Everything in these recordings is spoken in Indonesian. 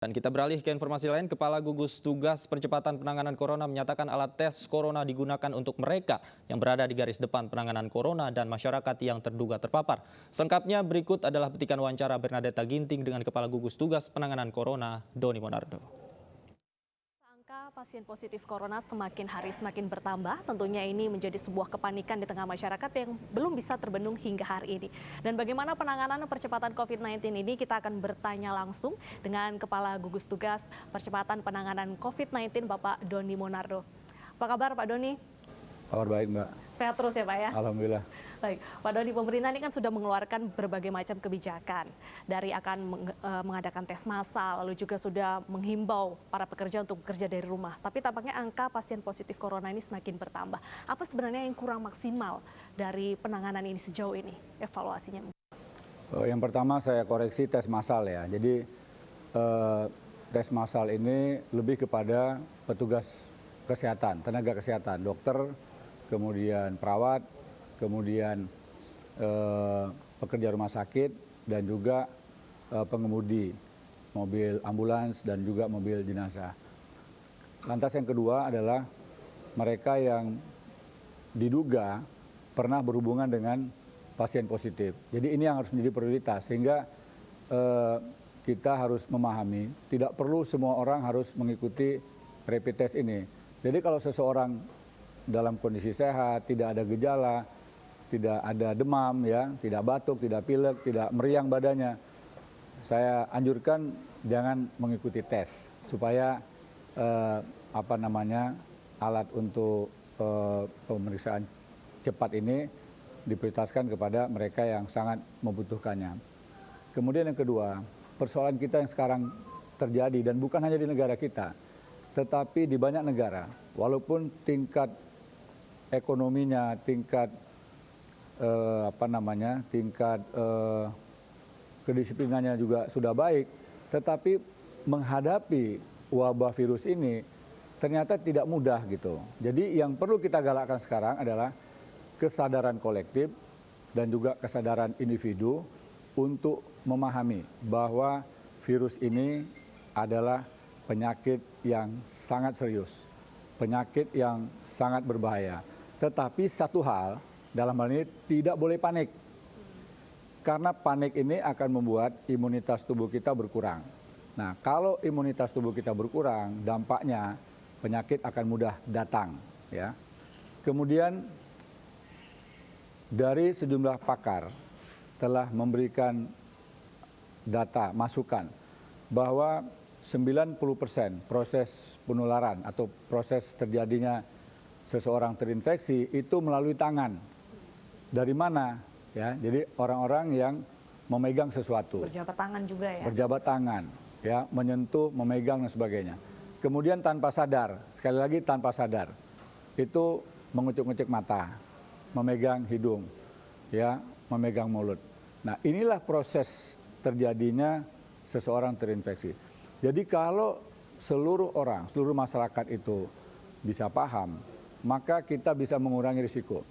Dan kita beralih ke informasi lain, Kepala Gugus Tugas Percepatan Penanganan Corona menyatakan alat tes corona digunakan untuk mereka yang berada di garis depan penanganan corona dan masyarakat yang terduga terpapar. Selengkapnya berikut adalah petikan wawancara Bernadetta Ginting dengan Kepala Gugus Tugas Penanganan Corona, Doni Monardo. Angka pasien positif corona semakin hari semakin bertambah. Tentunya ini menjadi sebuah kepanikan di tengah masyarakat yang belum bisa terbendung hingga hari ini. Dan bagaimana penanganan percepatan COVID-19 ini, kita akan bertanya langsung dengan Kepala Gugus Tugas Percepatan Penanganan COVID-19, Bapak Doni Monardo. Apa kabar Pak Doni? Kabar baik, Mbak. Sehat terus ya Pak ya? Alhamdulillah. Baik, Pak Doni, pemerintah ini kan sudah mengeluarkan berbagai macam kebijakan. Dari akan mengadakan tes massal, lalu juga sudah menghimbau para pekerja untuk bekerja dari rumah. Tapi tampaknya angka pasien positif corona ini semakin bertambah. Apa sebenarnya yang kurang maksimal dari penanganan ini sejauh ini? Evaluasinya? Yang pertama saya koreksi tes massal ya. Jadi tes massal ini lebih kepada petugas kesehatan, tenaga kesehatan, dokter, kemudian perawat, kemudian pekerja rumah sakit, dan juga pengemudi mobil ambulans dan juga mobil jenazah. Lantas yang kedua adalah mereka yang diduga pernah berhubungan dengan pasien positif. Jadi ini yang harus menjadi prioritas, sehingga kita harus memahami tidak perlu semua orang harus mengikuti rapid test ini. Jadi kalau seseorang dalam kondisi sehat, tidak ada gejala, tidak ada demam, ya, tidak batuk, tidak pilek, tidak meriang badannya, saya anjurkan jangan mengikuti tes supaya alat untuk pemeriksaan cepat ini diprioritaskan kepada mereka yang sangat membutuhkannya. Kemudian yang kedua, persoalan kita yang sekarang terjadi dan bukan hanya di negara kita, tetapi di banyak negara, walaupun tingkat ekonominya, tingkat kedisiplinannya juga sudah baik, tetapi menghadapi wabah virus ini ternyata tidak mudah gitu. Jadi yang perlu kita galakkan sekarang adalah kesadaran kolektif dan juga kesadaran individu untuk memahami bahwa virus ini adalah penyakit yang sangat serius, penyakit yang sangat berbahaya. Tetapi satu hal, dalam hal ini tidak boleh panik. Karena panik ini akan membuat imunitas tubuh kita berkurang. Nah, kalau imunitas tubuh kita berkurang, dampaknya penyakit akan mudah datang. Ya. Kemudian dari sejumlah pakar telah memberikan data, masukan, bahwa 90% proses penularan atau proses terjadinya seseorang terinfeksi itu melalui tangan. Dari mana? Ya, jadi orang-orang yang memegang sesuatu. Berjabat tangan juga ya? Berjabat tangan, ya, menyentuh, memegang dan sebagainya. Kemudian tanpa sadar, sekali lagi tanpa sadar, itu mengucek-ngucek mata, memegang hidung, ya, memegang mulut. Nah, inilah proses terjadinya seseorang terinfeksi. Jadi kalau seluruh orang, seluruh masyarakat itu bisa paham, maka kita bisa mengurangi risiko.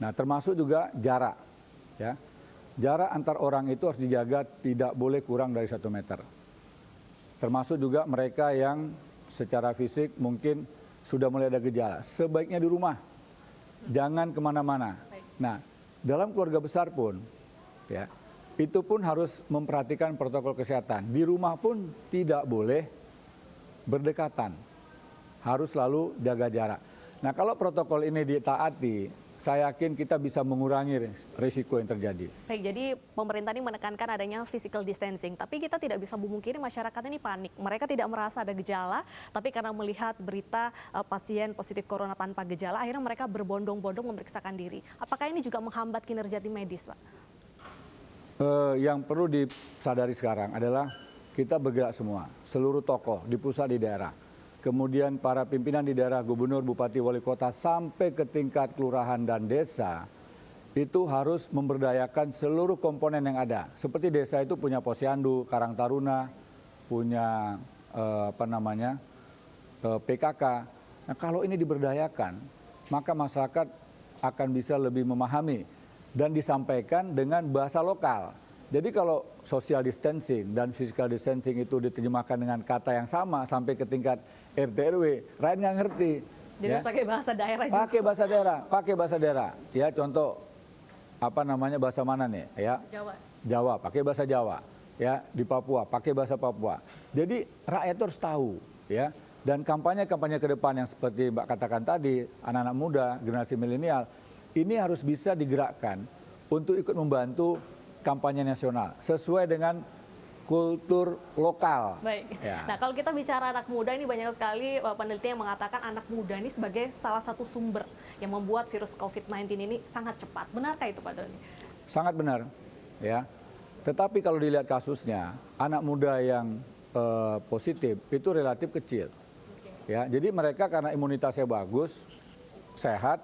Nah, termasuk juga jarak. Ya. Jarak antar orang itu harus dijaga, tidak boleh kurang dari 1 meter. Termasuk juga mereka yang secara fisik mungkin sudah mulai ada gejala. Sebaiknya di rumah, jangan kemana-mana. Nah, dalam keluarga besar pun, ya, itu pun harus memperhatikan protokol kesehatan. Di rumah pun tidak boleh berdekatan. Harus selalu jaga jarak. Nah, kalau protokol ini ditaati, saya yakin kita bisa mengurangi risiko yang terjadi. Baik, jadi pemerintah ini menekankan adanya physical distancing. Tapi kita tidak bisa memungkiri masyarakat ini panik. Mereka tidak merasa ada gejala, tapi karena melihat berita pasien positif corona tanpa gejala, akhirnya mereka berbondong-bondong memeriksakan diri. Apakah ini juga menghambat kinerja tim medis, Pak? Yang perlu disadari sekarang adalah kita bergerak semua, seluruh tokoh di pusat, di daerah. Kemudian para pimpinan di daerah, gubernur, bupati, wali kota, sampai ke tingkat kelurahan dan desa, itu harus memberdayakan seluruh komponen yang ada. Seperti desa itu punya posyandu, Karang Taruna, punya PKK. Nah, kalau ini diberdayakan, maka masyarakat akan bisa lebih memahami dan disampaikan dengan bahasa lokal. Jadi kalau social distancing dan physical distancing itu diterjemahkan dengan kata yang sama sampai ke tingkat RT RW, rakyat nggak ngerti. Jadi harus pakai bahasa daerah juga. Pakai bahasa daerah. Ya contoh apa namanya bahasa mana nih? Ya Jawa. Jawa, pakai bahasa Jawa. Ya di Papua, pakai bahasa Papua. Jadi rakyat itu harus tahu. Ya dan kampanye-kampanye ke depan yang seperti Mbak katakan tadi, anak-anak muda, generasi milenial, ini harus bisa digerakkan untuk ikut membantu kampanye nasional sesuai dengan kultur lokal. Baik. Ya. Nah, kalau kita bicara anak muda ini banyak sekali peneliti yang mengatakan anak muda ini sebagai salah satu sumber yang membuat virus COVID-19 ini sangat cepat. Benarkah itu, Pak Doni? Sangat benar, ya. Tetapi kalau dilihat kasusnya, anak muda yang positif itu relatif kecil. Ya, jadi mereka karena imunitasnya bagus, sehat,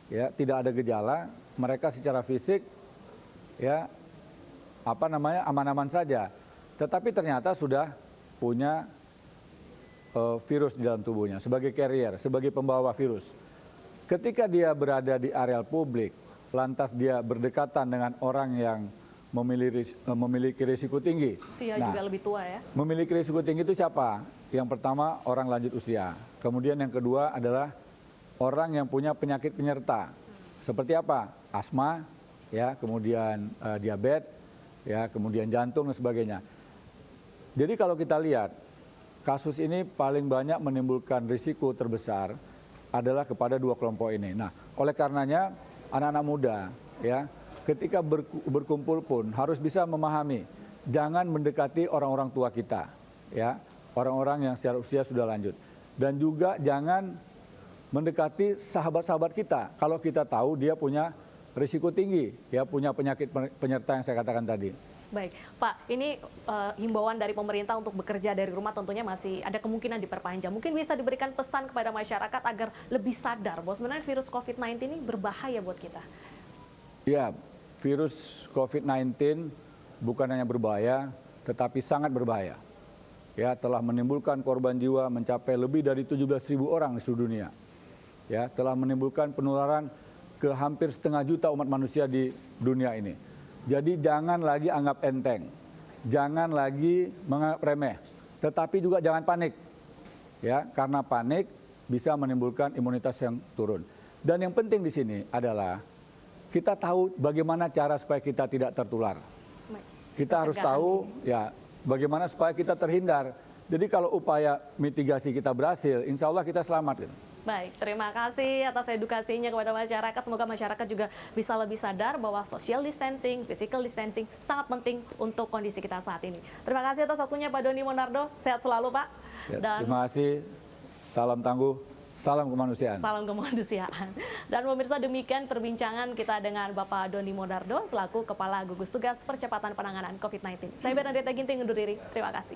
ya, tidak ada gejala, mereka secara fisik ya aman-aman saja, tetapi ternyata sudah punya virus di dalam tubuhnya sebagai carrier, sebagai pembawa virus. Ketika dia berada di areal publik, lantas dia berdekatan dengan orang yang memiliki risiko tinggi. Usia juga lebih tua ya. Memiliki risiko tinggi itu siapa? Yang pertama orang lanjut usia, kemudian yang kedua adalah orang yang punya penyakit penyerta. Seperti apa? Asma, ya, kemudian diabetes, ya, kemudian jantung dan sebagainya. Jadi kalau kita lihat kasus ini paling banyak menimbulkan risiko terbesar adalah kepada dua kelompok ini. Nah, oleh karenanya anak-anak muda, ya, ketika berkumpul pun harus bisa memahami, jangan mendekati orang-orang tua kita, ya, orang-orang yang secara usia sudah lanjut, dan juga jangan mendekati sahabat-sahabat kita kalau kita tahu dia punya risiko tinggi, ya, punya penyakit penyerta yang saya katakan tadi. Baik, Pak, ini himbauan dari pemerintah untuk bekerja dari rumah tentunya masih ada kemungkinan diperpanjang. Mungkin bisa diberikan pesan kepada masyarakat agar lebih sadar bahwa sebenarnya virus COVID-19 ini berbahaya buat kita. Ya, virus COVID-19 bukan hanya berbahaya, tetapi sangat berbahaya. Ya, telah menimbulkan korban jiwa mencapai lebih dari 17.000 orang di seluruh dunia. Ya, telah menimbulkan penularan ke hampir 1,5 juta umat manusia di dunia ini. Jadi jangan lagi anggap enteng, jangan lagi menganggap remeh, tetapi juga jangan panik, ya, karena panik bisa menimbulkan imunitas yang turun. Dan yang penting di sini adalah kita tahu bagaimana cara supaya kita tidak tertular. Kita harus tahu, ya, bagaimana supaya kita terhindar. Jadi kalau upaya mitigasi kita berhasil, insya Allah kita selamat. Gitu. Baik, terima kasih atas edukasinya kepada masyarakat. Semoga masyarakat juga bisa lebih sadar bahwa social distancing, physical distancing sangat penting untuk kondisi kita saat ini. Terima kasih atas waktunya Pak Doni Monardo. Sehat selalu, Pak. Ya, terima kasih. Salam tangguh. Salam kemanusiaan. Salam kemanusiaan. Dan pemirsa, demikian perbincangan kita dengan Bapak Doni Monardo selaku Kepala Gugus Tugas Percepatan Penanganan COVID-19. Saya Bernadette Ginting undur diri. Terima kasih.